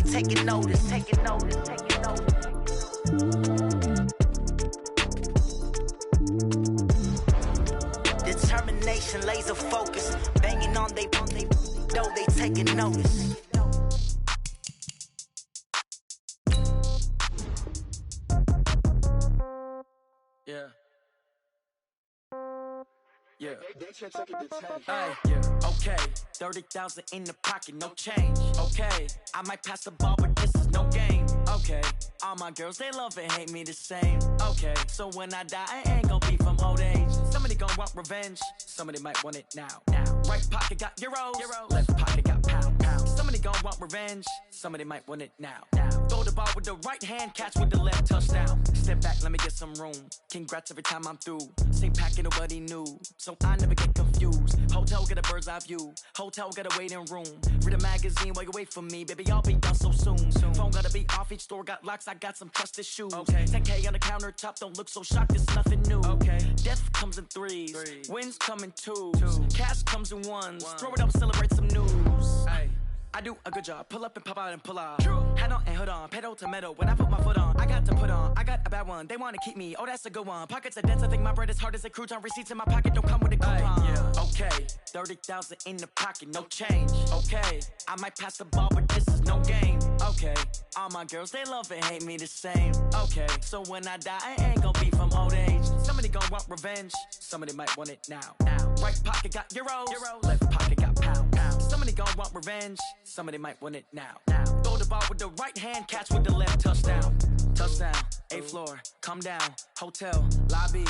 taking notice, taking notice, taking notice. Determination, laser focus, banging on they know they taking notice. Yeah. Yeah. Hey, yeah. Okay. 30,000 in the pocket, no change. Okay. I might pass the ball, but this is no game. Okay. All my girls, they love and hate me the same. Okay. So when I die, I ain't gonna be from old age. Somebody gonna want revenge. Somebody might want it now. Right pocket got euros. Left pocket got pound. Somebody gonna want revenge. Somebody might want it now. Throw the ball with the right hand, catch with the left, touchdown. Step back, let me get some room. Congrats every time I'm through. Same packet, nobody knew, so I never get confused. Hotel get a bird's eye view. Hotel get a waiting room. Read a magazine while you wait for me, baby. I'll be done so soon. Phone gotta be off. Each store got locks. I got some trusted shoes. Okay. 10K on the countertop. Don't look so shocked. It's nothing new. Okay. Death comes in threes. Wins come in twos. Cash comes in ones. Throw it up, celebrate some news. Hey. I do a good job, pull up and pop out and pull out. Head on and hood on, pedal to metal. When I put my foot on, I got to put on. I got a bad one, they wanna keep me. Oh, that's a good one. Pockets are dense, I think my bread is hard as a crouton. Receipts in my pocket don't come with a coupon. Yeah. Okay, 30,000 in the pocket, no change. Okay, I might pass the ball, but this is no game. Okay, all my girls, they love and hate me the same. Okay, so when I die, I ain't gonna be from old age. Somebody gonna want revenge, somebody might want it now. Right pocket got euros. Left pocket got pound. Somebody gonna want revenge, somebody might want it now. Throw the ball with the right hand, catch with the left, touchdown. Touchdown, 8th floor, come down, hotel, lobby.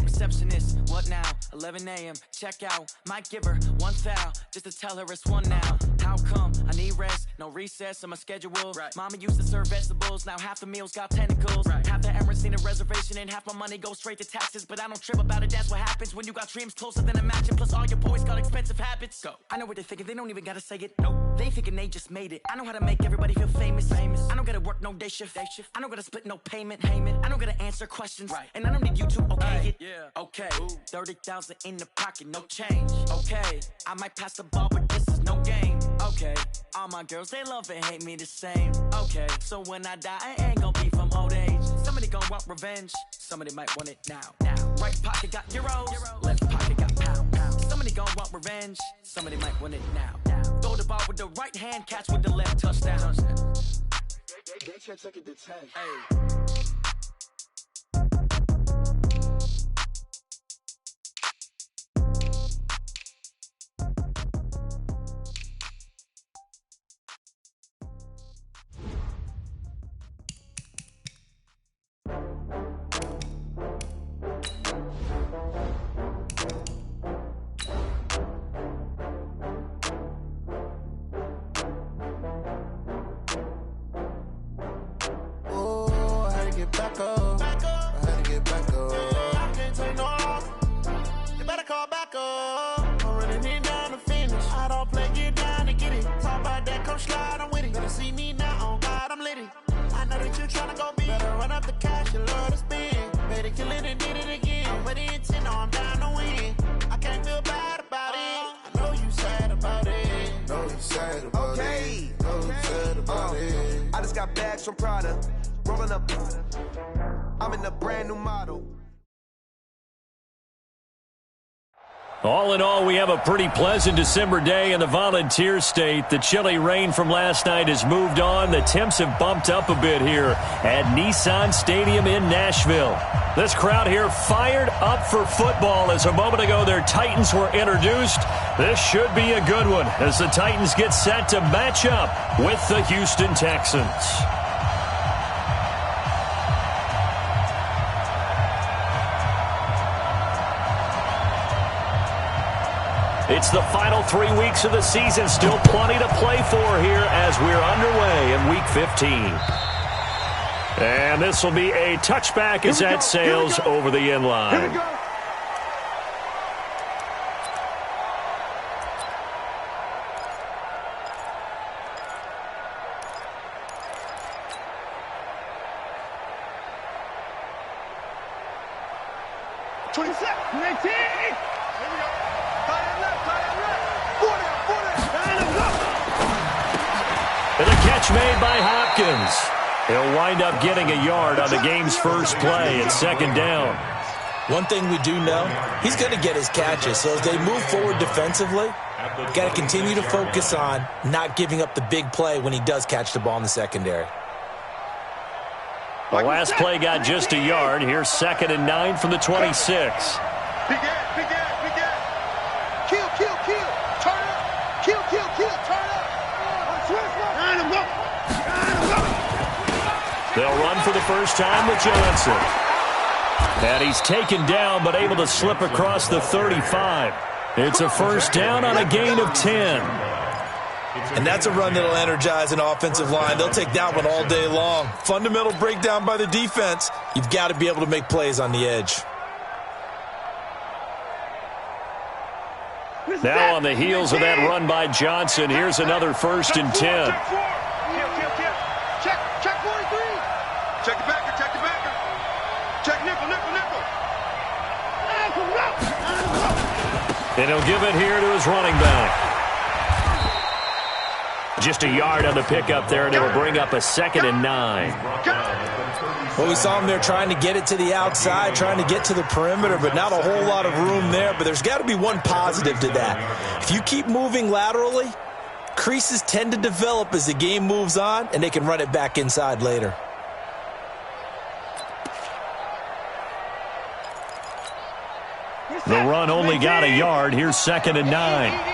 Receptionist, what now? 11 a.m., check out. Might give her one foul, just to tell her it's one now. How come? I need rest, no recess in my schedule. Right. Mama used to serve vegetables, now half the meals got tentacles. Right. Half the errands need a reservation and half my money goes straight to taxes. But I don't trip about it, that's what happens when you got dreams closer than a match. And plus all your boys got expensive habits. Go. I know what they're thinking, they don't even gotta say it. Nope. They thinking they just made it. I know how to make everybody feel famous. I don't gotta work no day shift. I don't gotta split no payment. I don't gotta answer questions. Right. And I don't need you to okay it. Yeah. Okay, 30,000 in the pocket, no change. Okay, I might pass the ball, but this is no game. Okay, all my girls, they love and hate me the same. Okay, so when I die, I ain't gonna be from old age. Somebody gonna want revenge, somebody might want it now. Right pocket got euros, left pocket got pound. Somebody gonna want revenge, somebody might want it now. Throw the ball with the right hand, catch with the left, touchdown. They can't take it to 10. Hey. Back up. I had to get back up. I can't take no loss. You better call back up. I'm running it down to finish. I don't play, get down to get it. Talk about that, come slide, I'm with it. Better see me now, on God, I'm litty. I know that you tryna go big. Better run up the cash, you love to spend. Better kill it and did it again. I'm with the intent, no, I'm down to win. I can't feel bad about it. I know you sad about it. Know you sad about it. Know you sad about it. I just got bags from Prada. Rolling up, I'm in a brand new model. All in all, we have a pretty pleasant December day in the Volunteer State. The chilly rain from last night has moved on. The temps have bumped up a bit here at Nissan Stadium in Nashville. This crowd here fired up for football as a moment ago their Titans were introduced. This should be a good one as the Titans get set to match up with the Houston Texans. It's the final 3 weeks of the season. Still plenty to play for here as we're underway in Week 15. And this will be a touchback as that sails over the end line. catch made by Hopkins. He'll wind up getting a yard on the game's first play at second down. One thing we do know, he's going to get his catches. So as they move forward defensively, got to continue to focus on not giving up the big play when he does catch the ball in the secondary. The last play got just a yard. Here's 2nd and 9 from the 26. Big ad, big ad, big ad. Kill, kill, kill. Turn up. Kill, kill, kill. Turn up. Line him up. They'll run for the first time with Johnson. And he's taken down but able to slip across the 35. It's a first down on a gain of 10. And that's a run that'll energize an offensive line. They'll take that one all day long. Fundamental breakdown by the defense. You've got to be able to make plays on the edge. Now on the heels of that run by Johnson, here's another 1st and 10. Check 43. Check the backer, check the backer. Check nickel, nickel, nickel. And he'll give it here to his running back. Just a yard on the pickup there, and it'll bring up a 2nd and 9. Well, we saw him there trying to get it to the outside, trying to get to the perimeter, but not a whole lot of room there. But there's got to be one positive to that. If you keep moving laterally, creases tend to develop as the game moves on, and they can run it back inside later. The run only got a yard. Here's 2nd and 9.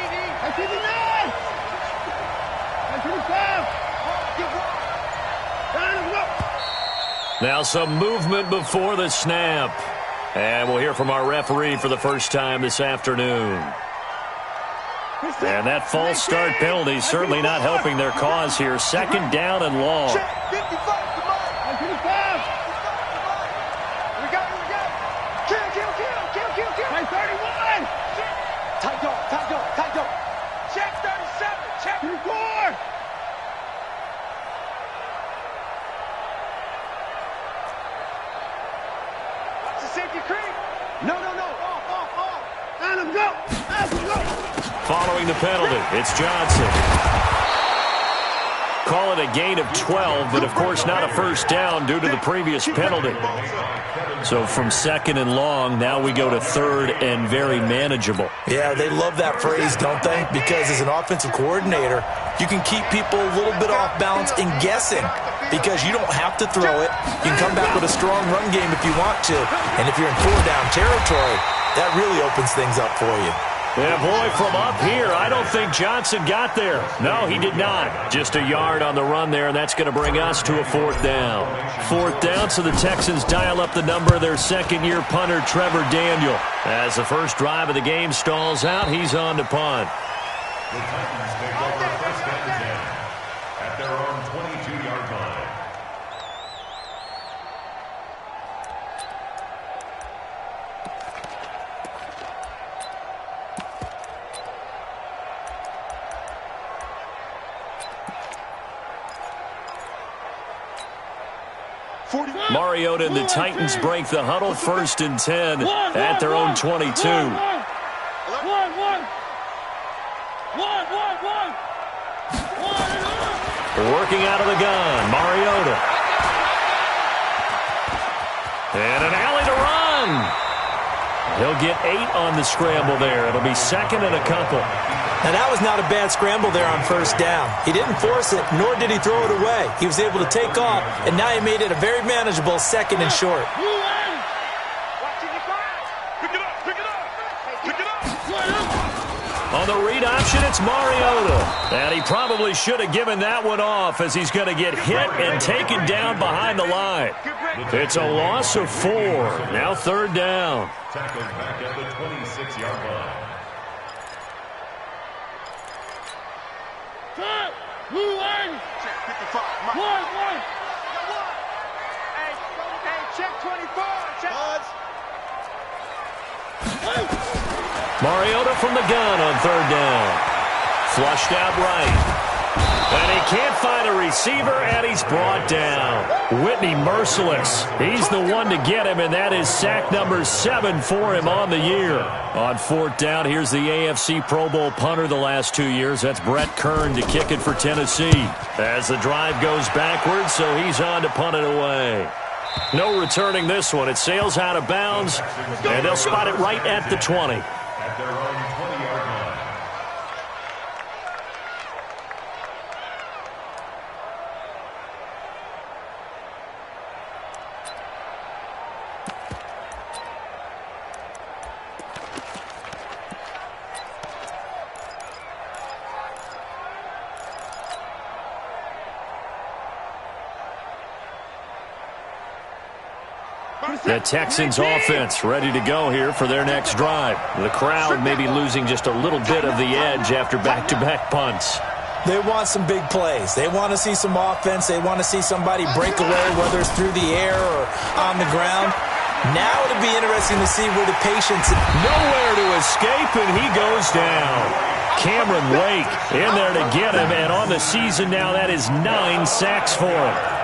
Now some movement before the snap. And we'll hear from our referee for the first time this afternoon. And that false start penalty certainly not helping their cause here. 2nd down and long. Following the penalty, it's Johnson. Call it a gain of 12, but of course not a first down due to the previous penalty. So from 2nd and long, now we go to 3rd and very manageable. Yeah, they love that phrase, don't they? Because as an offensive coordinator, you can keep people a little bit off balance and guessing because you don't have to throw it. You can come back with a strong run game if you want to. And if you're in 4-down territory, that really opens things up for you. Yeah, boy, from up here, I don't think Johnson got there. No, he did not. Just a yard on the run there, and that's going to bring us to a 4th down. 4th down, so the Texans dial up the number of their second-year punter, Trevor Daniel. As the first drive of the game stalls out, he's on to punt. The Titans take over 1st and 10 at their own 22-yard line. Mariota and the Titans break the huddle. 1st and 10 at their own 22. Working out of the gun, Mariota. And an alley to run. He'll get 8 on the scramble there. It'll be 2nd and a couple. Now, that was not a bad scramble there on 1st down. He didn't force it, nor did he throw it away. He was able to take off, and now he made it a very manageable 2nd and short. On the read option, it's Mariota. And he probably should have given that one off as he's going to get hit and taken down behind the line. It's a loss of 4. Now 3rd down. Tackled back at the 26-yard line. Check 24. Check. Mariota from the gun on 3rd down. Flushed out right. And he can't find a receiver, and he's brought down. Whitney merciless. He's the one to get him, and that is sack number 7 for him on the year. On 4th down, here's the AFC Pro Bowl punter the last 2 years. That's Brett Kern to kick it for Tennessee. As the drive goes backwards, so he's on to punt it away. No returning this one. It sails out of bounds, and they'll spot it right at the 20. At their own 20-yard line. The Texans offense ready to go here for their next drive. The crowd may be losing just a little bit of the edge after back-to-back punts. They want some big plays. They want to see some offense. They want to see somebody break away, whether it's through the air or on the ground. Now it'll be interesting to see where the patience... Nowhere to escape, and he goes down. Cameron Wake in there to get him, and on the season now, that is 9 sacks for him.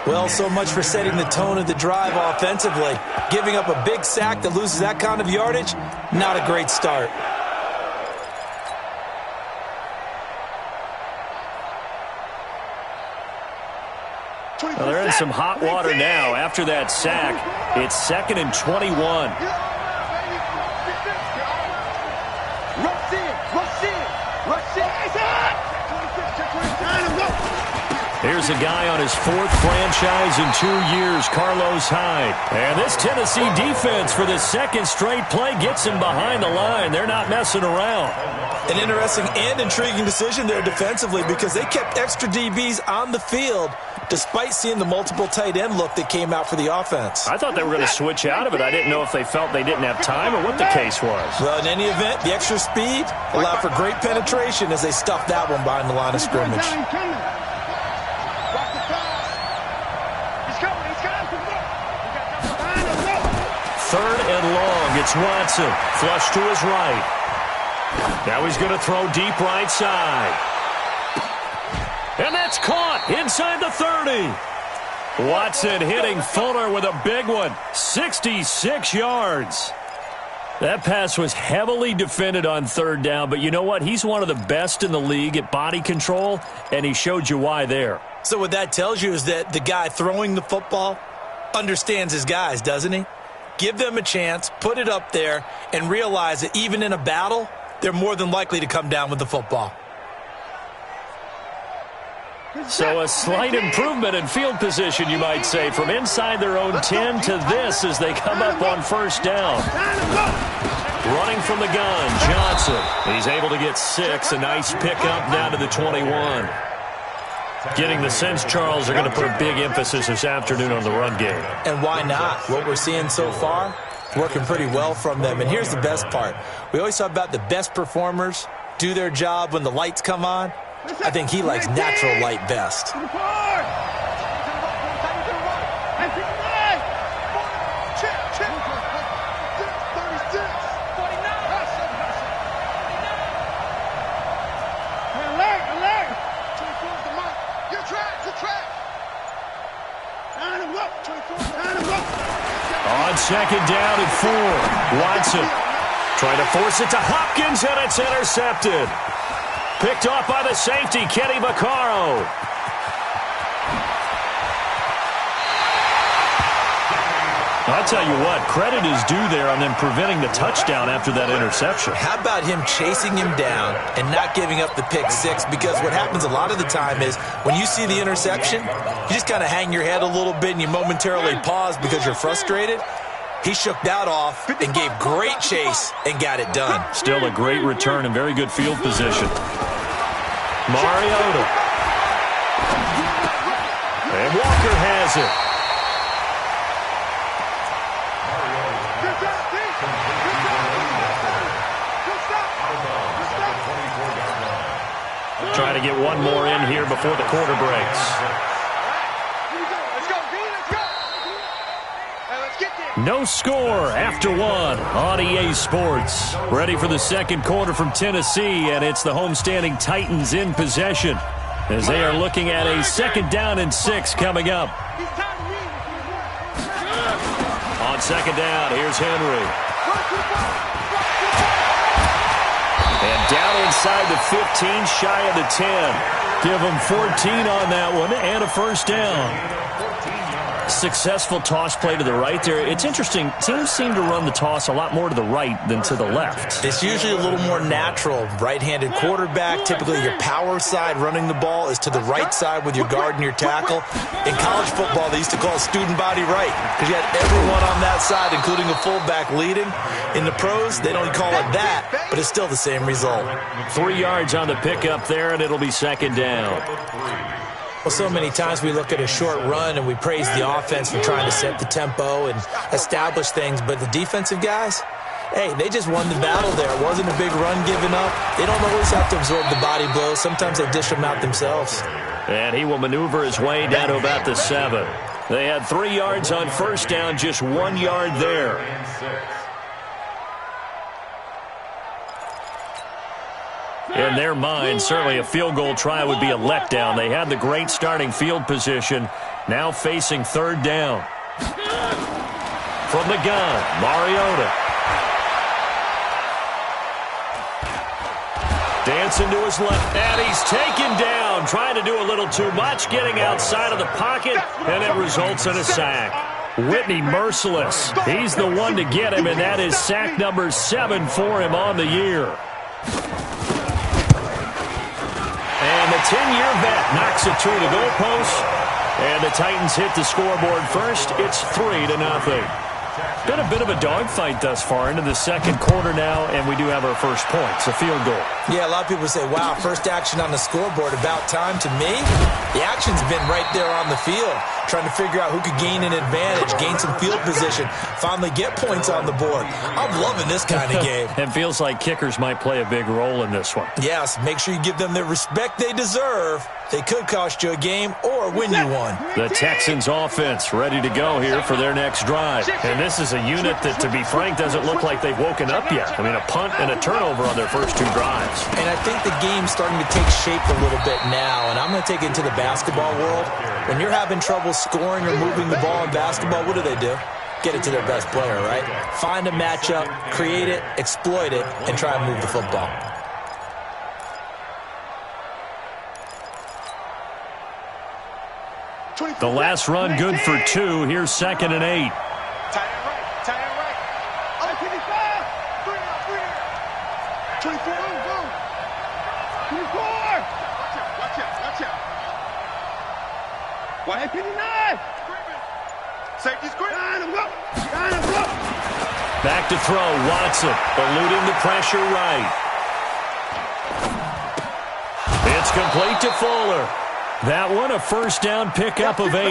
Well, so much for setting the tone of the drive offensively. Giving up a big sack that loses that kind of yardage, not a great start. Well, they're in some hot water now. After that sack, it's 2nd and 21. Here's a guy on his 4th franchise in 2 years, Carlos Hyde. And this Tennessee defense for the 2nd straight play gets him behind the line. They're not messing around. An interesting and intriguing decision there defensively because they kept extra DBs on the field despite seeing the multiple tight end look that came out for the offense. I thought they were going to switch out of it. I didn't know if they felt they didn't have time or what the case was. Well, in any event, the extra speed allowed for great penetration as they stuffed that one behind the line of scrimmage. 3rd and long. It's Watson. Flush to his right. Now he's going to throw deep right side. And that's caught inside the 30. Watson hitting Fuller with a big one. 66 yards. That pass was heavily defended on 3rd down, but you know what? He's one of the best in the league at body control, and he showed you why there. So what that tells you is that the guy throwing the football understands his guys, doesn't he? Give them a chance, put it up there, and realize that even in a battle, they're more than likely to come down with the football. So a slight improvement in field position, you might say, from inside their own 10 to this as they come up on 1st down. Running from the gun, Johnson. He's able to get 6, a nice pickup down to the 21. Getting the sense, Charles, are going to put a big emphasis this afternoon on the run game. And why not? What we're seeing so far, working pretty well from them. And here's the best part. We always talk about the best performers do their job when the lights come on. I think he likes natural light best. On 2nd down and 4, Watson trying to force it to Hopkins, and it's intercepted. Picked off by the safety, Kenny Vaccaro. I'll tell you what, credit is due there on them preventing the touchdown after that interception. How about him chasing him down and not giving up the pick 6? Because what happens a lot of the time is when you see the interception, you just kind of hang your head a little bit and you momentarily pause because you're frustrated. He shook that off and gave great chase and got it done. Still a great return and very good field position. Mariota. And Walker has it. Trying to get one more in here before the quarter breaks. No score after 1 on EA Sports. Ready for the 2nd quarter from Tennessee, and it's the homestanding Titans in possession. as they are looking at a 2nd down and 6 coming up. On 2nd down, here's Henry. And down inside the 15, shy of the 10. Give them 14 on that one and a 1st down. Successful toss play to the right there. It's interesting. Teams seem to run the toss a lot more to the right than to the left. It's usually a little more natural. Right-handed quarterback, typically your power side running the ball is to the right side with your guard and your tackle. In college football, they used to call it student body right because you had everyone on that side, including a fullback leading. In the pros, they don't call it that, but it's still the same result. 3 yards on the pickup there, and it'll be 2nd down. Well, so many times we look at a short run and we praise the offense for trying to set the tempo and establish things, but the defensive guys, hey, they just won the battle there. It wasn't a big run given up. They don't always have to absorb the body blows. Sometimes they dish them out themselves. And he will maneuver his way down to about the 7. They had 3 yards on 1st down, just 1 yard there. In their mind, certainly a field goal try would be a letdown. They had the great starting field position, now facing 3rd down. From the gun, Mariota. Dancing to his left, and he's taken down, trying to do a little too much, getting outside of the pocket, and it results in a sack. Whitney merciless. He's the one to get him, and that is sack number 7 for him on the year. And the 10-year vet knocks it to the goalpost. And the Titans hit the scoreboard first. It's 3-0. Been a bit of a dogfight thus far into the 2nd quarter now, and we do have our first points, a field goal. Yeah, a lot of people say, wow, first action on the scoreboard, about time. To me, the action's been right there on the field, trying to figure out who could gain an advantage, gain some field position, finally get points on the board. I'm loving this kind of game. It feels like kickers might play a big role in this one. Yes, make sure you give them the respect they deserve. They could cost you a game or win you one. The Texans offense ready to go here for their next drive. And this is a unit that, to be frank, doesn't look like they've woken up yet. I mean, a punt and a turnover on their first 2 drives. And I think the game's starting to take shape a little bit now. And I'm going to take it into the basketball world. When you're having trouble scoring or moving the ball in basketball, what do? Get it to their best player, right? Find a matchup, create it, exploit it, and try and move the football. The last run good for 2. Here's 2nd and 8. Tight end right. Oh, 55. 24. Go. 24. Watch out. Why 59? Safety screen. Line him up. Back to throw. Watson eluding the pressure right. It's complete to Fuller. That one a 1st down pickup of 8.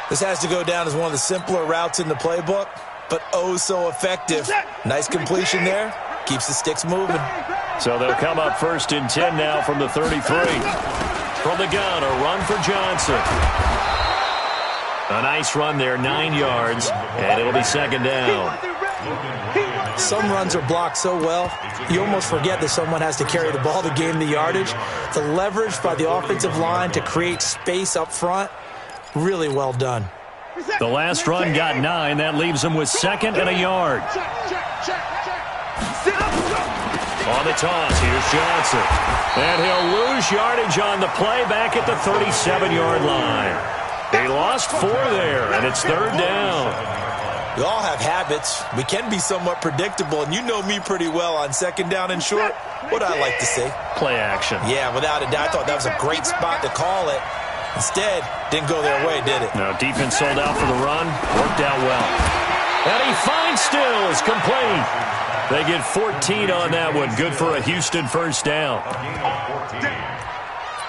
This has to go down as one of the simpler routes in the playbook, but oh so effective. Nice completion there. Keeps the sticks moving. So they'll come up 1st and 10 now from the 33. From the gun, a run for Johnson. A nice run there, 9 yards, and it'll be 2nd down. Some runs are blocked so well, you almost forget that someone has to carry the ball to gain the yardage. The leverage by the offensive line to create space up front, really well done. The last run got 9. That leaves them with 2nd and a yard. On the toss, here's Johnson. And he'll lose yardage on the play back at the 37-yard line. They lost 4 there, and it's 3rd down. We all have habits. We can be somewhat predictable, and you know me pretty well on 2nd down and short. What do I like to say? Play action. Yeah, without a doubt. I thought that was a great spot to call it. Instead, didn't go their way, did it? No, defense sold out for the run. Worked out well. And he finds Stills, complete. They get 14 on that one. Good for a Houston 1st down.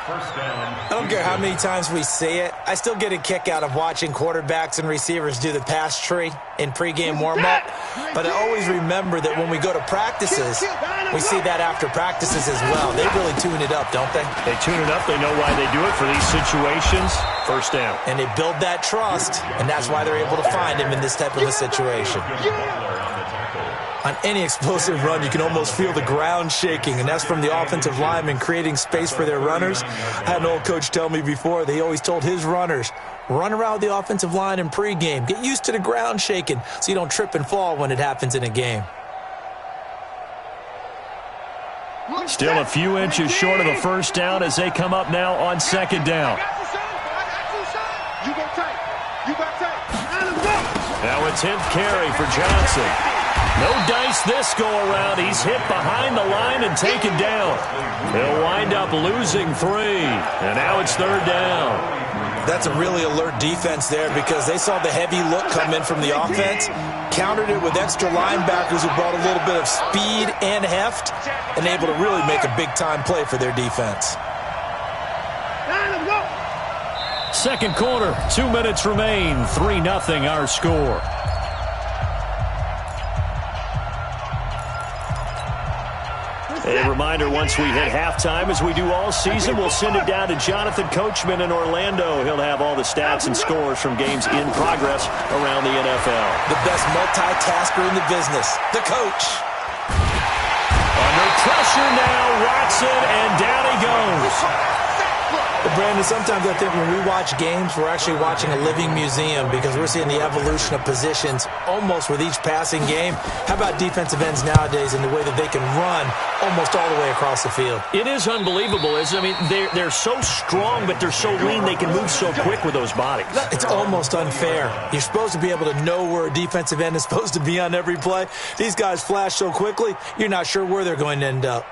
I don't care how many times we see it. I still get a kick out of watching quarterbacks and receivers do the pass tree in pregame warm-up. But I always remember that when we go to practices, we see that after practices as well. They really tune it up, don't they? They tune it up. They know why they do it for these situations. 1st down. And they build that trust, and that's why they're able to find him in this type of a situation. On any explosive run, you can almost feel the ground shaking, and that's from the offensive linemen creating space for their runners. I had an old coach tell me before, they always told his runners, run around the offensive line in pregame. Get used to the ground shaking so you don't trip and fall when it happens in a game. Still a few inches short of the first down as they come up now on second down. Now a 10th carry for Johnson. No dice this go-around. He's hit behind the line and taken down. He'll wind up losing 3, and now it's third down. That's a really alert defense there because they saw the heavy look come in from the offense, countered it with extra linebackers who brought a little bit of speed and heft, and able to really make a big-time play for their defense. Second quarter, 2 minutes remain, 3-0 our score. A reminder, once we hit halftime, as we do all season, we'll send it down to Jonathan Coachman in Orlando. He'll have all the stats and scores from games in progress around the NFL. The best multitasker in the business, the coach. Under pressure now, Watson, and down he goes. But Brandon, sometimes I think when we watch games, we're actually watching a living museum because we're seeing the evolution of positions almost with each passing game. How about defensive ends nowadays and the way that they can run almost all the way across the field? It is unbelievable, isn't it? I mean, they're so strong, but they're so lean they can move so quick with those bodies. It's almost unfair. You're supposed to be able to know where a defensive end is supposed to be on every play. These guys flash so quickly, you're not sure where they're going to end up.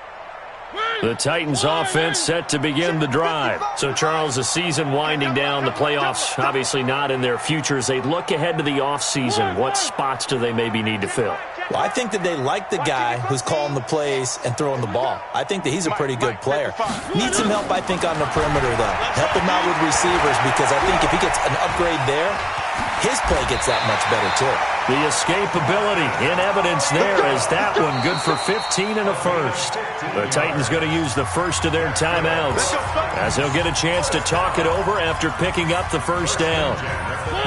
The Titans offense set to begin the drive. So, Charles, the season winding down, the playoffs obviously not in their futures. They look ahead to the offseason. What spots do they maybe need to fill? Well, I think that they like the guy who's calling the plays and throwing the ball. I think that he's a pretty good player. Needs some help, I think, on the perimeter, though. Help him out with receivers because I think if he gets an upgrade there, his play gets that much better, too. The escapability in evidence there as that one good for 15 and a first. The Titans going to use the first of their timeouts as they'll get a chance to talk it over after picking up the first down.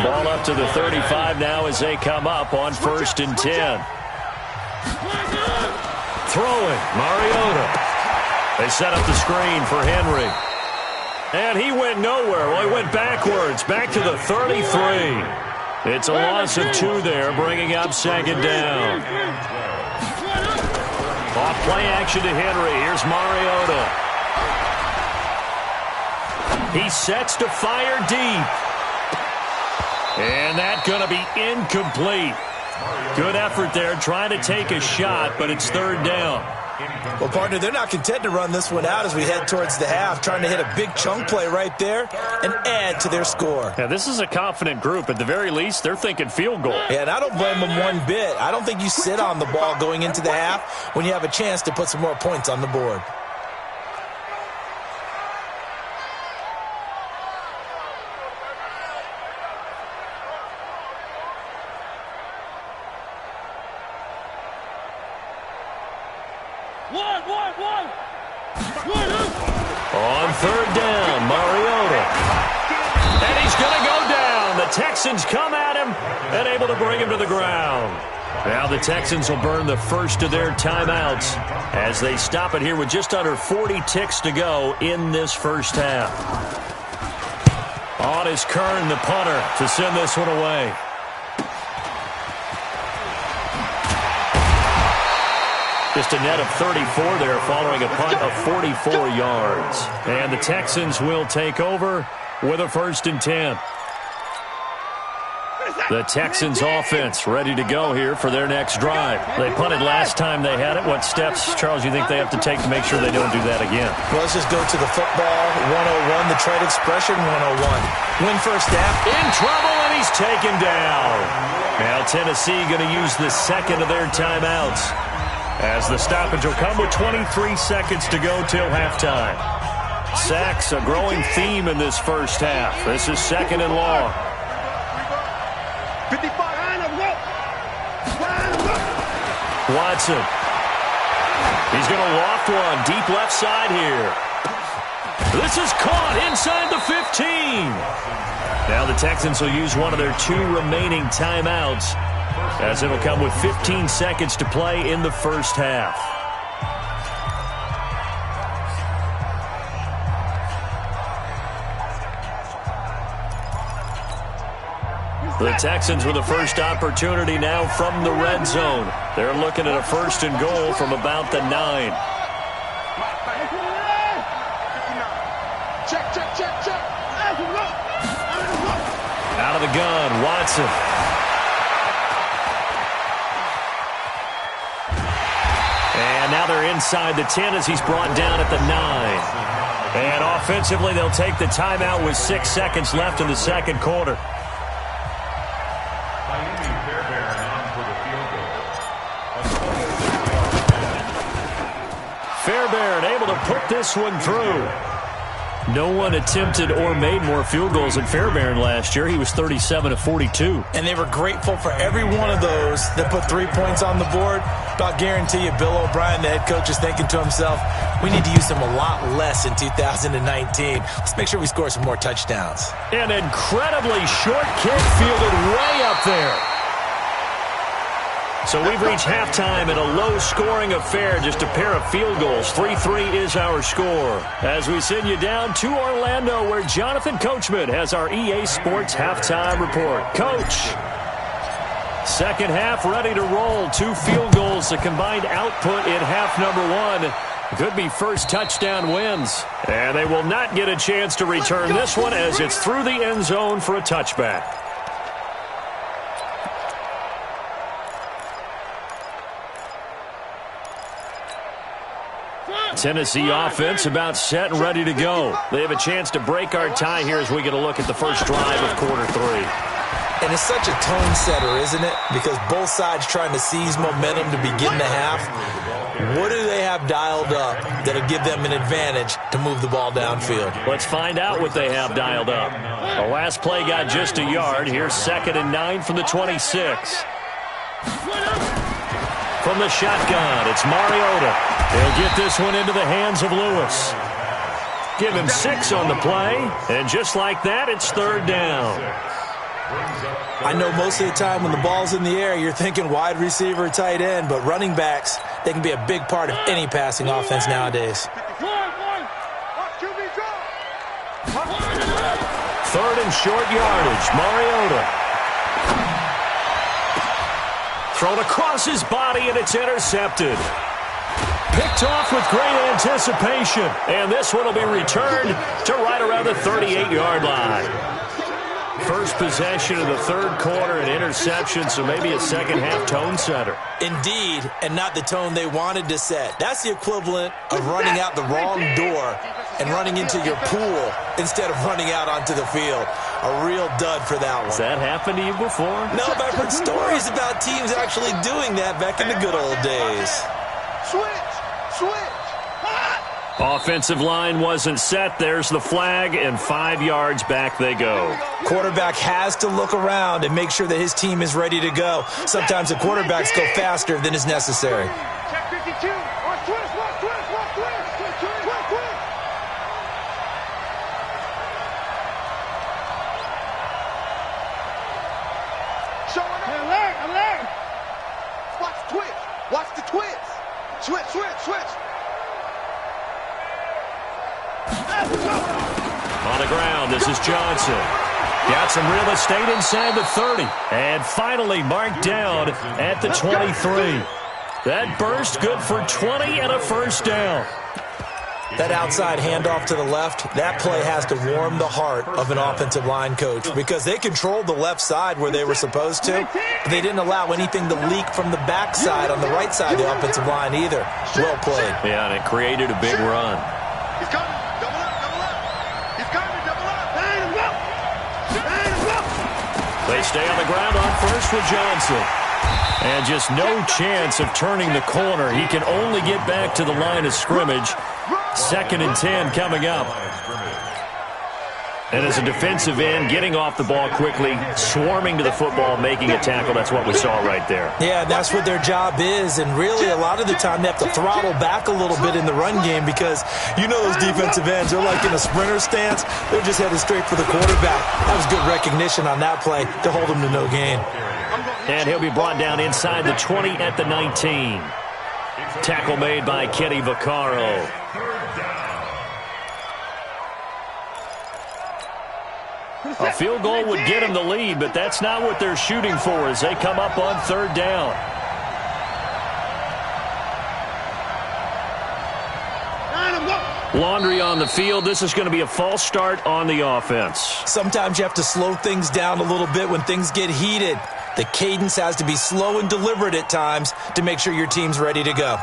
Ball up to the 35 now as they come up on 1st and 10. Throwing, Mariota. They set up the screen for Henry. And he went nowhere. Well, he went backwards, back to the 33. It's a loss of 2 there, bringing up second down. Off play action to Henry. Here's Mariota. He sets to fire deep. And that's going to be incomplete. Good effort there, trying to take a shot, but it's third down. Well, partner, they're not content to run this one out as we head towards the half, trying to hit a big chunk play right there and add to their score. Yeah, this is a confident group. At the very least, they're thinking field goal. Yeah, and I don't blame them one bit. I don't think you sit on the ball going into the half when you have a chance to put some more points on the board. On third down, Mariota. And he's going to go down. The Texans come at him and able to bring him to the ground. Now the Texans will burn the first of their timeouts as they stop it here with just under 40 ticks to go in this first half. On is Kern, the punter, to send this one away. Just a net of 34 there following a punt of 44 yards. And the Texans will take over with a 1st and 10. The Texans offense ready to go here for their next drive. They punted last time they had it. What steps, Charles, you think they have to take to make sure they don't do that again? Well, let's just go to the football 101, the trade expression 101. Win first half. In trouble, and he's taken down. Now Tennessee going to use the second of their timeouts as the stoppage will come with 23 seconds to go till halftime. Sacks, a growing theme in this first half. This is 2nd and long. Watson. He's going to loft one deep left side here. This is caught inside the 15. Now the Texans will use one of their 2 remaining timeouts as it'll come with 15 seconds to play in the first half. The Texans with the first opportunity now from the red zone. They're looking at a 1st and goal from about the 9. Check. Out of the gun, Watson. And now they're inside the 10 as he's brought down at the 9. And offensively, they'll take the timeout with 6 seconds left in the second quarter. Fairbairn able to put this one through. No one attempted or made more field goals than Fairbairn last year. He was 37 of 42. And they were grateful for every one of those that put 3 points on the board. But I'll guarantee you, Bill O'Brien, the head coach, is thinking to himself, we need to use them a lot less in 2019. Let's make sure we score some more touchdowns. An incredibly short kick fielded way up there. So we've reached halftime in a low-scoring affair, just a pair of field goals. 3-3 is our score. As we send you down to Orlando, where Jonathan Coachman has our EA Sports halftime report. Coach, second half ready to roll. 2 field goals, the combined output in half number 1. Could be first touchdown wins. And they will not get a chance to return this one as it's through the end zone for a touchback. Tennessee offense about set and ready to go. They have a chance to break our tie here as we get a look at the first drive of quarter 3. And it's such a tone setter, isn't it? Because both sides trying to seize momentum to begin the half. What do they have dialed up that'll give them an advantage to move the ball downfield? Let's find out what they have dialed up. The last play got just a yard. Here's 2nd and 9 from the 26. From the shotgun, it's Mariota. They'll get this one into the hands of Lewis. Give him 6 on the play, and just like that, it's 3rd down. I know most of the time when the ball's in the air, you're thinking wide receiver, tight end, but running backs, they can be a big part of any passing offense nowadays. 3rd and short yardage, Mariota. Thrown across his body, and it's intercepted. Picked off with great anticipation. And this one will be returned to right around the 38-yard line. First possession of the third quarter, an interception, so maybe a second-half tone setter. Indeed, and not the tone they wanted to set. That's the equivalent of running out the wrong door and running into your pool instead of running out onto the field. A real dud for that one. Has that happened to you before? No, but I've heard stories about teams actually doing that back in the good old days. Switch! Offensive line wasn't set. There's the flag, and 5 yards back they go. Quarterback has to look around and make sure that his team is ready to go. Sometimes the quarterbacks go faster than is necessary. Check 52. Watch twist. Showing up. Alert. Watch the twist. Switch. On the ground, this is Johnson. Got some real estate inside the 30. And finally marked down at the 23. That burst good for 20 and a first down. That outside handoff to the left, that play has to warm the heart of an offensive line coach because they controlled the left side where they were supposed to, but they didn't allow anything to leak from the backside on the right side of the offensive line either. Well played. Yeah, and it created a big run. He's coming. Double up. He's coming. Double up. Line him up. They stay on the ground on first with Johnson. And just no chance of turning the corner. He can only get back to the line of scrimmage. 2nd and 10 coming up. And as a defensive end, getting off the ball quickly, swarming to the football, making a tackle. That's what we saw right there. Yeah, that's what their job is. And really, a lot of the time, they have to throttle back a little bit in the run game because you know those defensive ends, they're like in a sprinter stance. They're just headed straight for the quarterback. That was good recognition on that play to hold him to no gain. And he'll be brought down inside the 20 at the 19. Tackle made by Kenny Vaccaro. A field goal would get him the lead, but that's not what they're shooting for as they come up on third down. Laundry on the field. This is going to be a false start on the offense. Sometimes you have to slow things down a little bit when things get heated. The cadence has to be slow and deliberate at times to make sure your team's ready to go.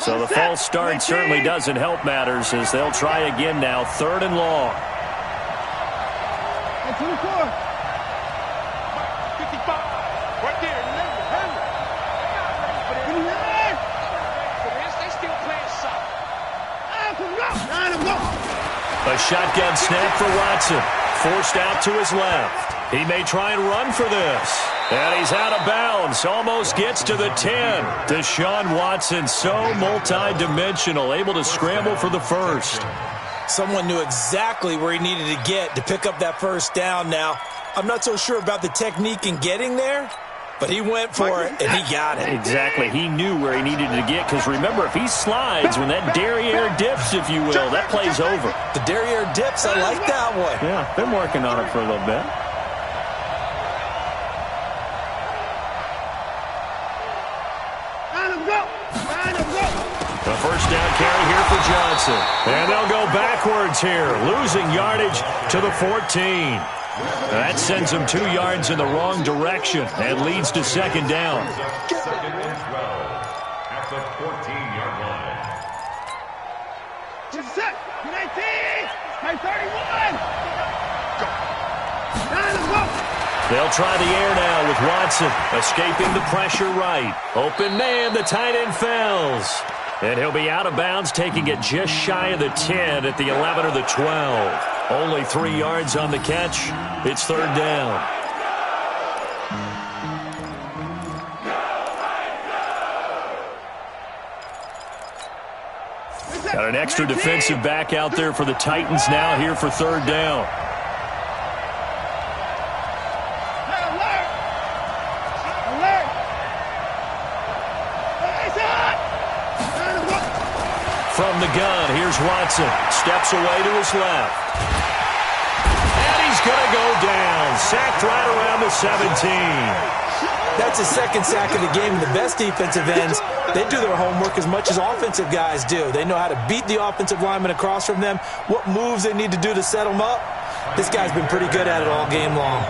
So the false start certainly doesn't help matters as they'll try again now, third and long. A shotgun snap for Watson. Forced out to his left. He may try and run for this. And he's out of bounds. Almost gets to the 10. Deshaun Watson, so multi-dimensional, able to scramble for the first. Someone knew exactly where he needed to get to pick up that first down now. I'm not so sure about the technique in getting there, but he went for it, and he got it. Exactly. He knew where he needed to get, because remember, if he slides, when that derriere dips, if you will, that play's over. The derriere dips, I like that one. Yeah, been working on it for a little bit. The first down carry here for Johnson. And they'll go backwards here, losing yardage to the 14. That sends them 2 yards in the wrong direction and leads to second down. Second and 12 at the 14-yard line. Just set. 19. 31. They'll try the air now with Watson escaping the pressure right. Open man, the tight end fells. And he'll be out of bounds, taking it just shy of the 10 at the 11 or the 12. Only 3 yards on the catch. It's third down. Got an extra defensive back out there for the Titans now here for third down. From the gun, here's Watson. Steps away to his left. And he's going to go down. Sacked right around the 17. That's his second sack of the game. And the best defensive ends, they do their homework as much as offensive guys do. They know how to beat the offensive lineman across from them, what moves they need to do to set them up. This guy's been pretty good at it all game long.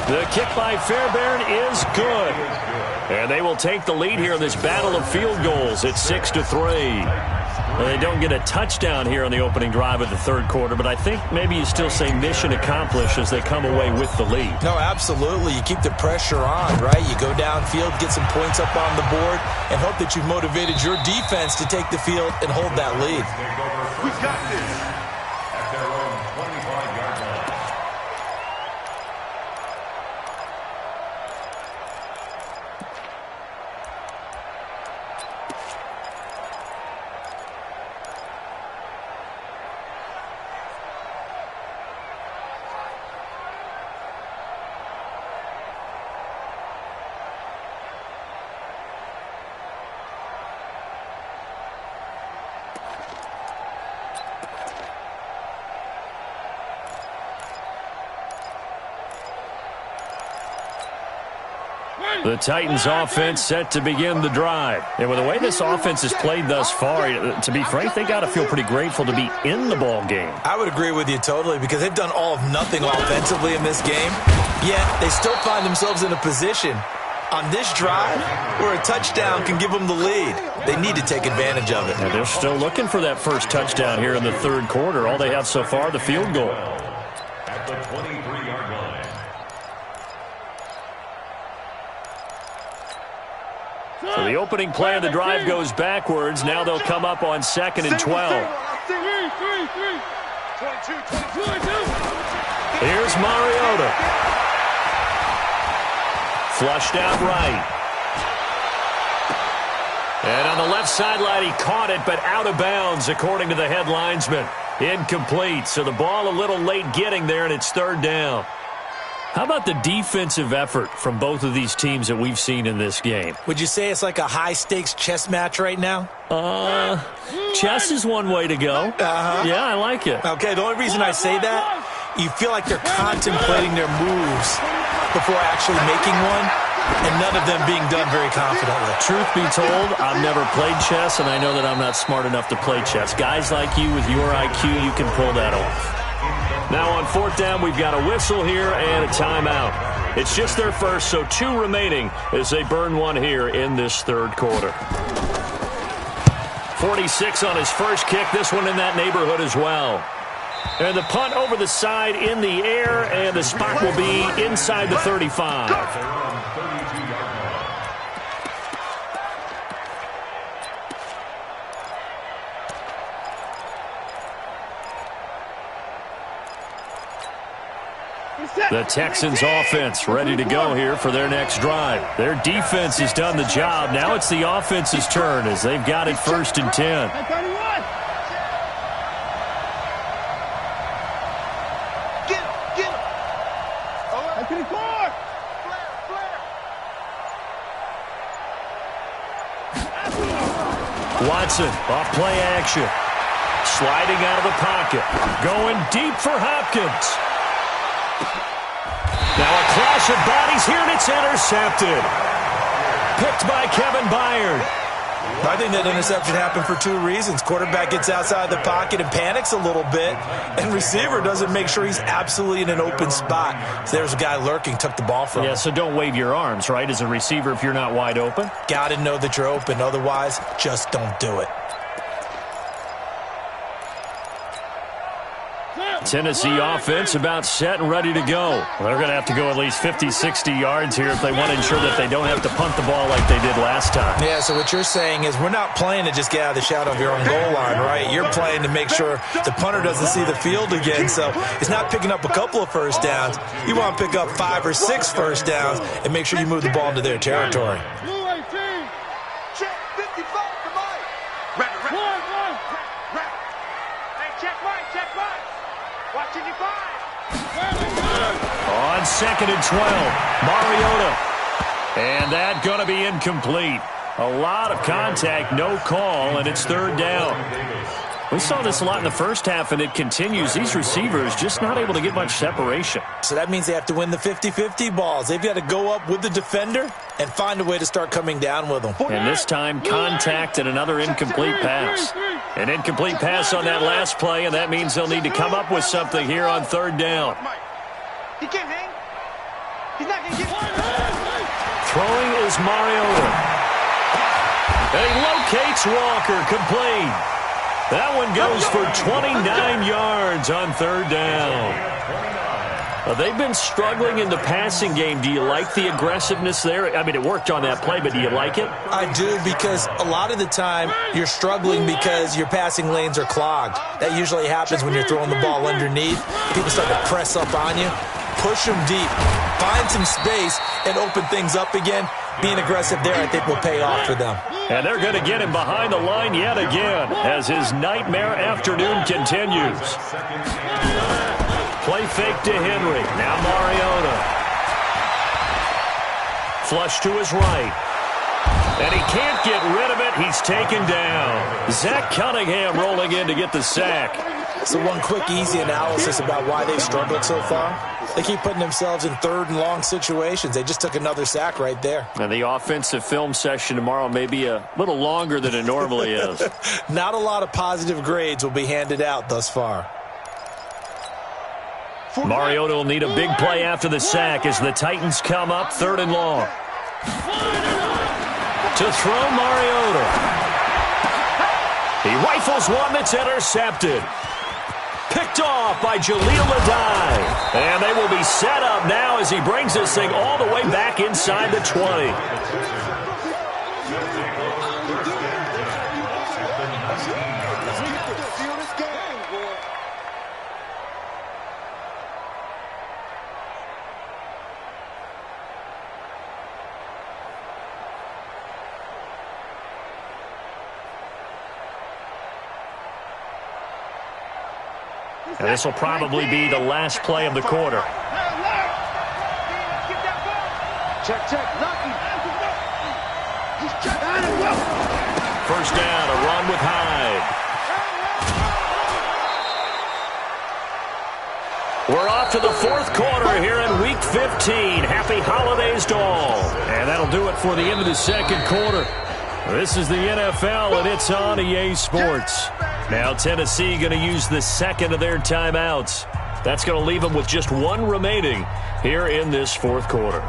The kick by Fairbairn is good. And they will take the lead here in this battle of field goals at 6-3. They don't get a touchdown here on the opening drive of the third quarter, but I think maybe you still say mission accomplished as they come away with the lead. No, absolutely. You keep the pressure on, right? You go downfield, get some points up on the board, and hope that you've motivated your defense to take the field and hold that lead. We got this at their own 25-yard line. The Titans offense set to begin the drive. And with the way this offense has played thus far, to be frank, they got to feel pretty grateful to be in the ball game. I would agree with you totally because they've done all of nothing offensively in this game, yet they still find themselves in a position on this drive where a touchdown can give them the lead. They need to take advantage of it. And they're still looking for that first touchdown here in the third quarter. All they have so far, the field goal. At the 23-yard line. So the opening play of the drive goes backwards. Now they'll come up on 2nd and 12. Here's Mariota. Flushed out right. And on the left sideline, he caught it, but out of bounds, according to the head linesman. Incomplete, so the ball a little late getting there, and it's third down. How about the defensive effort from both of these teams that we've seen in this game? Would you say it's like a high-stakes chess match right now? Chess is one way to go. Yeah, I like it. Okay, the only reason I say that, you feel like they're contemplating their moves before actually making one, and none of them being done very confidently. Truth be told, I've never played chess, and I know that I'm not smart enough to play chess. Guys like you with your IQ, you can pull that off. Now on fourth down, we've got a whistle here and a timeout. It's just their first, so 2 remaining as they burn one here in this third quarter. 46 on his first kick, this one in that neighborhood as well. And the punt over the side in the air, and the spot will be inside the 35. The Texans offense ready to go here for their next drive. Their defense has done the job. Now it's the offense's turn as they've got it 1st and 10. Watson off play action. Sliding out of the pocket. Going deep for Hopkins. Now a clash of bodies here, and it's intercepted. Picked by Kevin Byard. I think that interception happened for 2 reasons. Quarterback gets outside the pocket and panics a little bit, and receiver doesn't make sure he's absolutely in an open spot. So there's a guy lurking, took the ball from him. Yeah, so don't wave your arms, right, as a receiver if you're not wide open? Got to know that you're open. Otherwise, just don't do it. Tennessee offense about set and ready to go. They're going to have to go at least 50, 60 yards here if they want to ensure that they don't have to punt the ball like they did last time. Yeah, so what you're saying is we're not playing to just get out of the shadow of your own goal line, right? You're playing to make sure the punter doesn't see the field again. So it's not picking up a couple of first downs. You want to pick up 5 or 6 first downs and make sure you move the ball into their territory. On 2nd and 12, Mariota. And that going to be incomplete. A lot of contact, no call, and it's third down. We saw this a lot in the first half, and it continues. These receivers just not able to get much separation. So that means they have to win the 50-50 balls. They've got to go up with the defender and find a way to start coming down with them. And this time, contact and another incomplete pass. An incomplete pass on that last play, and that means they'll need to come up with something here on third down. He can't hang. He's not going to get Throwing is Mariota. And he locates Walker, complete. That one goes for 29 yards on third down. They've been struggling in the passing game. Do you like the aggressiveness there? I mean, it worked on that play, but do you like it? I do, because a lot of the time you're struggling because your passing lanes are clogged. That usually happens when you're throwing the ball underneath. People start to press up on you. Push them deep. Find some space and open things up again. Being aggressive there, I think, will pay off for them. And they're going to get him behind the line yet again as his nightmare afternoon continues. Play fake to Henry. Now Mariota. Flush to his right. And he can't get rid of it. He's taken down. Zach Cunningham rolling in to get the sack. So one quick, easy analysis about why they've struggled so far. They keep putting themselves in third and long situations. They just took another sack right there. And the offensive film session tomorrow may be a little longer than it normally is. Not a lot of positive grades will be handed out thus far. Mariota will need a big play after the sack as the Titans come up third and long. To throw Mariota. He rifles one that's intercepted. Picked off by Jaleel Adai. And they will be set up now as he brings this thing all the way back inside the 20. And this will probably be the last play of the quarter. Check, lucky. First down, a run with Hyde. We're off to the fourth quarter here in Week 15. Happy holidays to all. And that'll do it for the end of the second quarter. This is the NFL, and it's on EA Sports. Now Tennessee going to use the second of their timeouts. That's going to leave them with just one remaining here in this fourth quarter.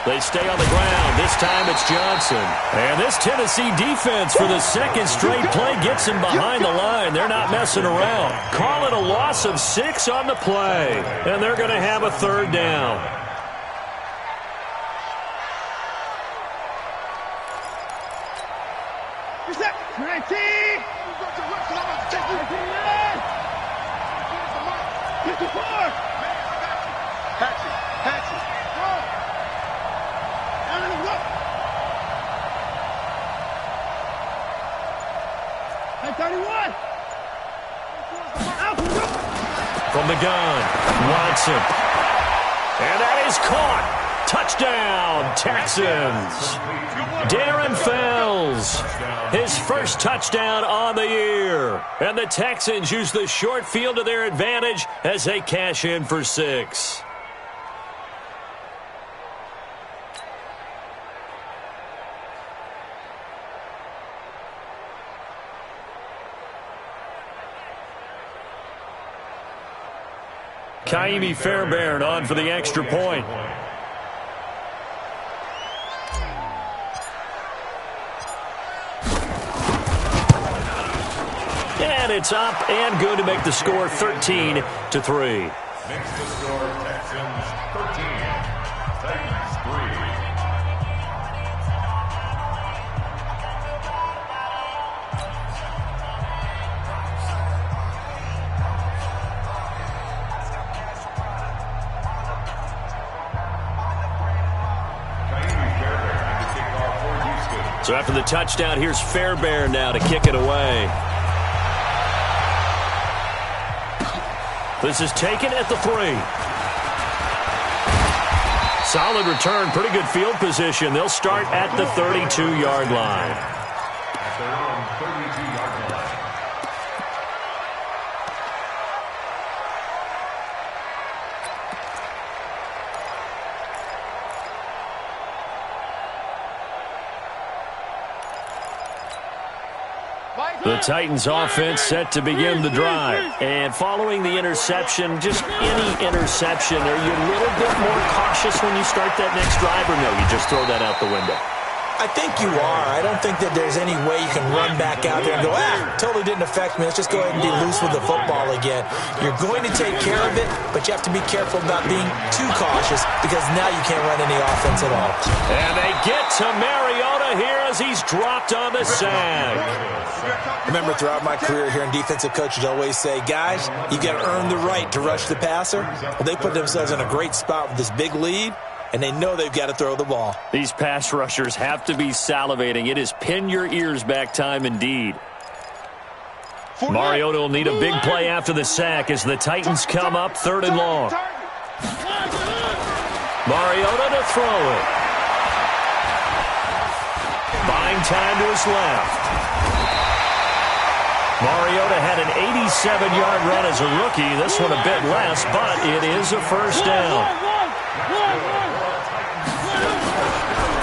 They stay on the ground. This time it's Johnson. And this Tennessee defense for the second straight play gets him behind the line. They're not messing around. Call it a loss of 6 on the play. And they're going to have a third down. From the gun, Watson. And that is caught. Touchdown, Texans. Darren Fells, his first touchdown on the year. And the Texans use the short field to their advantage as they cash in for 6. Kaimi Fairbairn on for the extra point. And it's up and good to make the score 13-3. Makes the score Texans 13, Titans 3. So after the touchdown, here's Fairbairn now to kick it away. This is taken at the 3. Solid return, pretty good field position. They'll start at the 32-yard line. At their own 32-yard line. The Titans offense set to begin the drive. And following the interception, just any interception, are you a little bit more cautious when you start that next drive, or no, you just throw that out the window? I think you are. I don't think that there's any way you can run back out there and go, totally didn't affect me. Let's just go ahead and be loose with the football again. You're going to take care of it, but you have to be careful about being too cautious because now you can't run any offense at all. And they get to Mariota here as he's dropped on the sack. Remember, throughout my career here in defensive coaches always say, guys, you got to earn the right to rush the passer. Well, they put themselves in a great spot with this big lead, and they know they've got to throw the ball. These pass rushers have to be salivating. It is pin your ears back time indeed. Mariota will need a big play after the sack as the Titans come up 3rd and long. Mariota to throw it. Buying time to his left. Mariota had an 87-yard run as a rookie. This one a bit less, but it is a first down.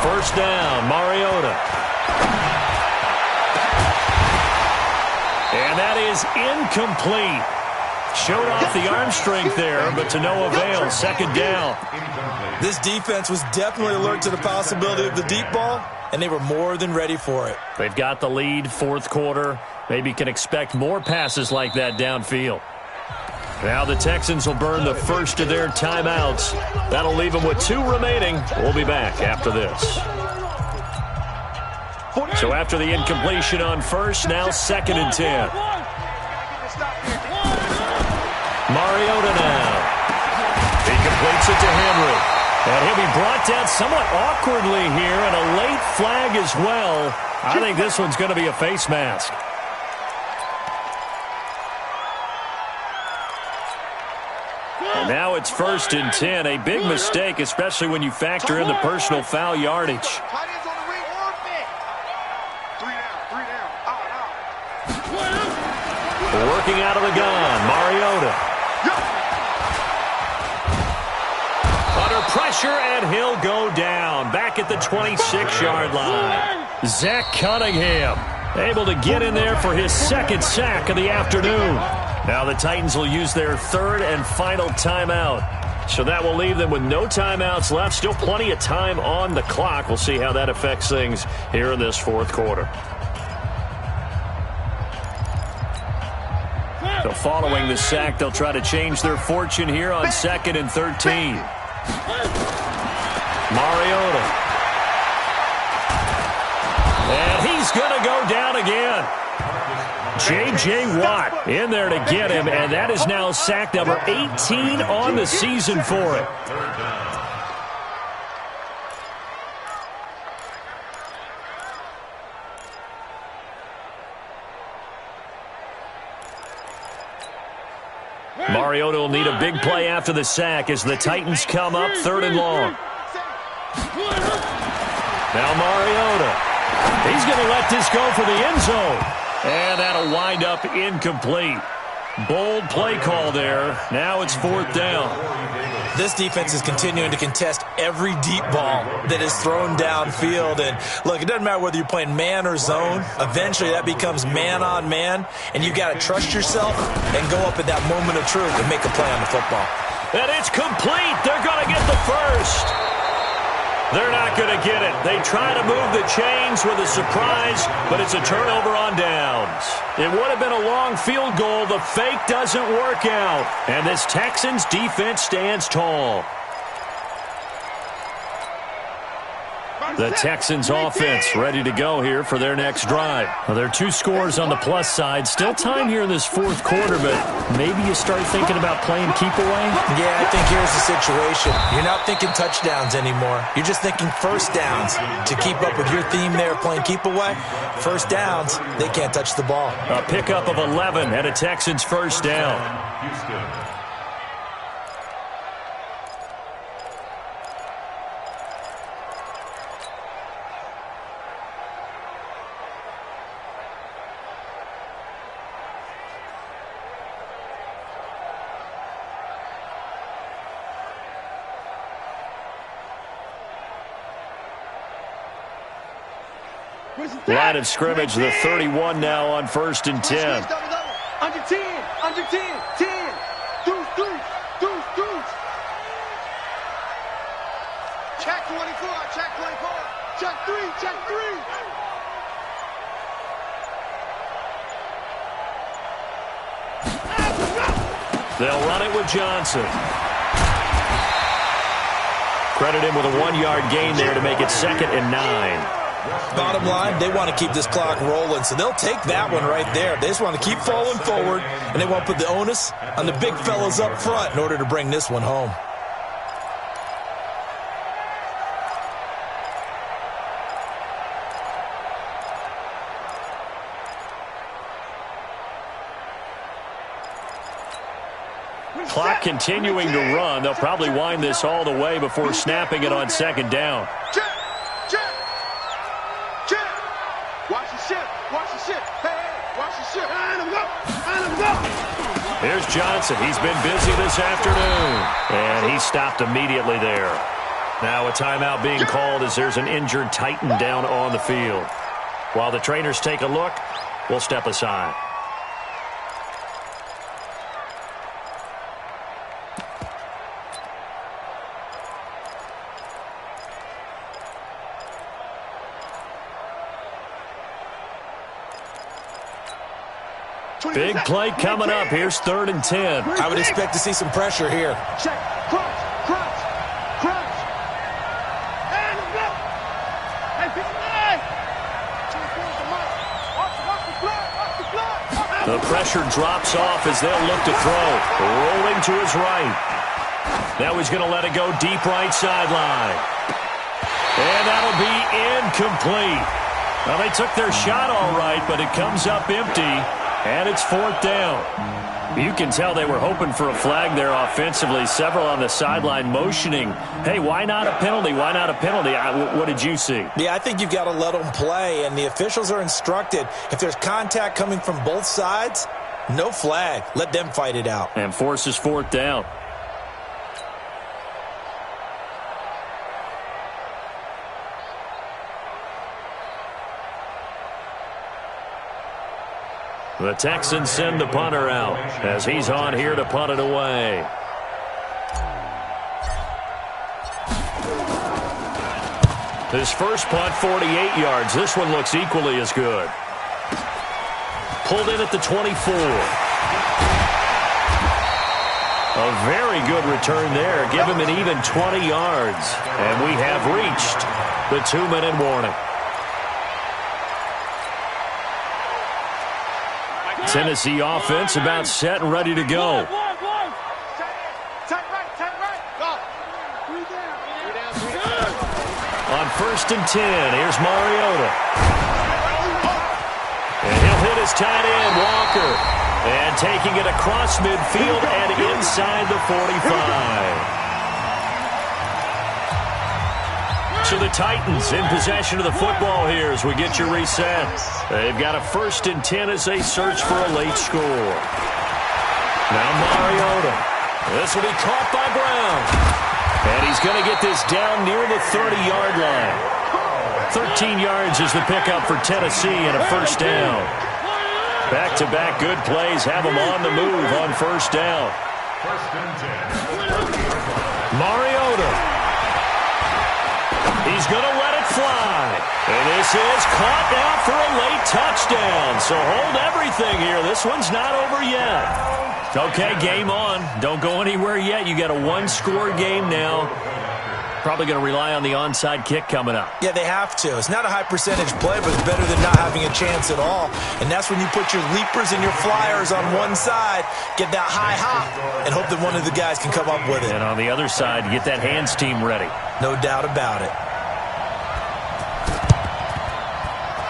First down, Mariota. And that is incomplete. Showed off the arm strength there, but to no avail. Second down. This defense was definitely alert to the possibility of the deep ball, and they were more than ready for it. They've got the lead, fourth quarter. Maybe can expect more passes like that downfield. Now the Texans will burn the first of their timeouts. That'll leave them with 2 remaining. We'll be back after this. So after the incompletion on first, now 2nd and 10. Mariota now. He completes it to Henry. And he'll be brought down somewhat awkwardly here, and a late flag as well. I think this one's going to be a face mask. And now it's 1st and 10. A big mistake, especially when you factor in the personal foul yardage. Working out of the gun, Mariota. Under pressure, and he'll go down. Back at the 26-yard line. Zach Cunningham able to get in there for his 2nd sack of the afternoon. Now the Titans will use their 3rd and final timeout. So that will leave them with no timeouts left. Still plenty of time on the clock. We'll see how that affects things here in this 4th quarter. So following the sack, they'll try to change their fortune here on 2nd and 13. Mariota. And he's going to go down again. J.J. Watt in there to get him, and that is now sack number 18 on the season for it. Mariota will need a big play after the sack as the Titans come up 3rd and long. Now Mariota. He's going to let this go for the end zone. And that'll wind up incomplete. Bold play call there. Now it's 4th down. This defense is continuing to contest every deep ball that is thrown downfield. And look, it doesn't matter whether you're playing man or zone. Eventually that becomes man on man. And you got to trust yourself and go up at that moment of truth and make a play on the football. And it's complete. They're going to get the first. They're not going to get it. They try to move the chains with a surprise, but it's a turnover on downs. It would have been a long field goal. The fake doesn't work out. And this Texans defense stands tall. The Texans offense ready to go here for their next drive. Well, there are 2 scores on the plus side. Still time here in this 4th quarter, but maybe you start thinking about playing keep away? Yeah, I think here's the situation. You're not thinking touchdowns anymore. You're just thinking first downs. To keep up with your theme there, playing keep away, first downs, they can't touch the ball. A pickup of 11 and a Texans first down. Houston. Line of scrimmage, the 31 now on 1st and 10. Under 10, under 10, 10. Deuce, deuce, deuce. Check 24, check 24. Check 3, check 3. They'll run it with Johnson. Credit him with a 1-yard gain there to make it 2nd and 9. Bottom line, they want to keep this clock rolling, so they'll take that one right there. They just want to keep falling forward, and they want to put the onus on the big fellas up front in order to bring this one home. Clock continuing to run. They'll probably wind this all the way before snapping it on 2nd down. Watch the ship. Watch the ship. Hey, watch the ship. Line him up. Line him up. Here's Johnson. He's been busy this afternoon. And he stopped immediately there. Now a timeout being called as there's an injured Titan down on the field. While the trainers take a look, we'll step aside. Big play coming up. Here's 3rd and 10. I would expect to see some pressure here. Check. Crunch. Crunch. Crunch. And go. Hey, The pressure drops off as they'll look to throw. Rolling to his right. Now he's going to let it go deep right sideline. And that'll be incomplete. Well, they took their shot all right, but it comes up empty, and it's 4th down. You can tell they were hoping for a flag there offensively. Several on the sideline motioning, hey, why not a penalty? Why not a penalty? What did you see? Yeah, I think you've got to let them play, and the officials are instructed. If there's contact coming from both sides, no flag. Let them fight it out. And forces 4th down. The Texans send the punter out as he's on here to punt it away. His first punt, 48 yards. This one looks equally as good. Pulled in at the 24. A very good return there. Give him an even 20 yards. And we have reached the 2-minute warning. Tennessee offense about set and ready to go. On 1st and 10, here's Mariota. And he'll hit his tight end, Walker. And taking it across midfield and inside the 45. So the Titans in possession of the football here as we get your reset. They've got a 1st and 10 as they search for a late score. Now Mariota. This will be caught by Brown. And he's going to get this down near the 30-yard line. 13 yards is the pickup for Tennessee and a 1st down. Back-to-back good plays have them on the move on 1st down. 1st and 10. Mariota. He's going to let it fly. And this is caught now for a late touchdown. So hold everything here. This one's not over yet. Okay, game on. Don't go anywhere yet. You got a 1-score game now. Probably going to rely on the onside kick coming up. Yeah, they have to. It's not a high percentage play, but it's better than not having a chance at all. And that's when you put your leapers and your flyers on one side, get that high hop, and hope that one of the guys can come up with it. And on the other side, get that hands team ready. No doubt about it.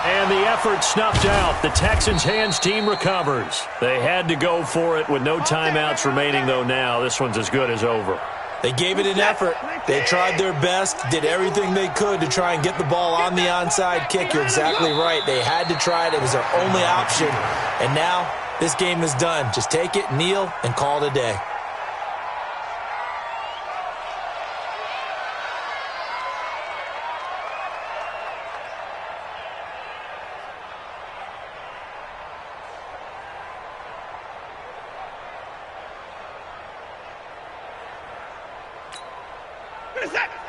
And the effort snuffed out. The Texans' hands team recovers. They had to go for it with no timeouts remaining, though now. This one's as good as over. They gave it an effort. They tried their best, did everything they could to try and get the ball on the onside kick. You're exactly right. They had to try it. It was their only option. And now this game is done. Just take it, kneel, and call it a day.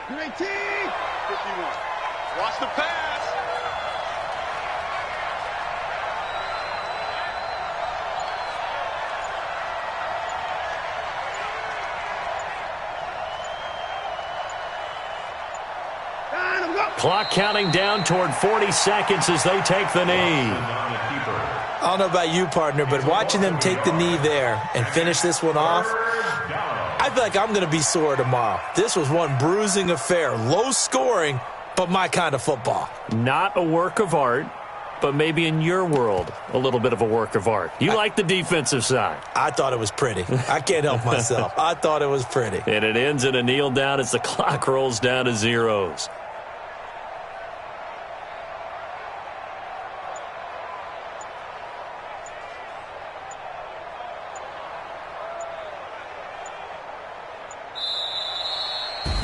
You're 18. 51. Watch the pass. Clock counting down toward 40 seconds as they take the knee. I don't know about you, partner, but watching them take the knee there and finish this one off, I feel like I'm going to be sore tomorrow. This was one bruising affair. Low scoring, but my kind of football. Not a work of art, but maybe in your world, a little bit of a work of art. You like the defensive side. I thought it was pretty. I can't help myself. I thought it was pretty. And it ends in a kneel down as the clock rolls down to zeros.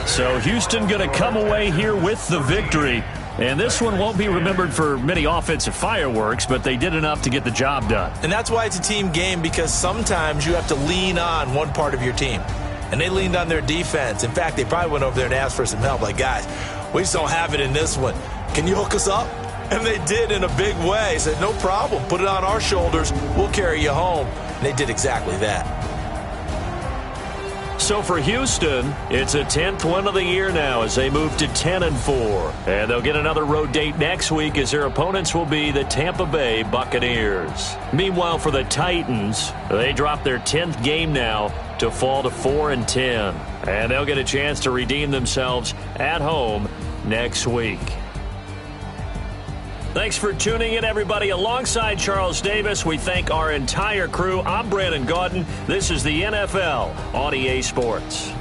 So Houston going to come away here with the victory. And this one won't be remembered for many offensive fireworks, but they did enough to get the job done. And that's why it's a team game, because sometimes you have to lean on one part of your team. And they leaned on their defense. In fact, they probably went over there and asked for some help. Like, guys, we just don't have it in this one. Can you hook us up? And they did in a big way. Said, no problem. Put it on our shoulders. We'll carry you home. And they did exactly that. So for Houston, it's a 10th win of the year now as they move to 10-4. And they'll get another road date next week as their opponents will be the Tampa Bay Buccaneers. Meanwhile, for the Titans, they drop their 10th game now to fall to 4-10. And they'll get a chance to redeem themselves at home next week. Thanks for tuning in, everybody. Alongside Charles Davis, we thank our entire crew. I'm Brandon Gaudin. This is the NFL on EA Sports.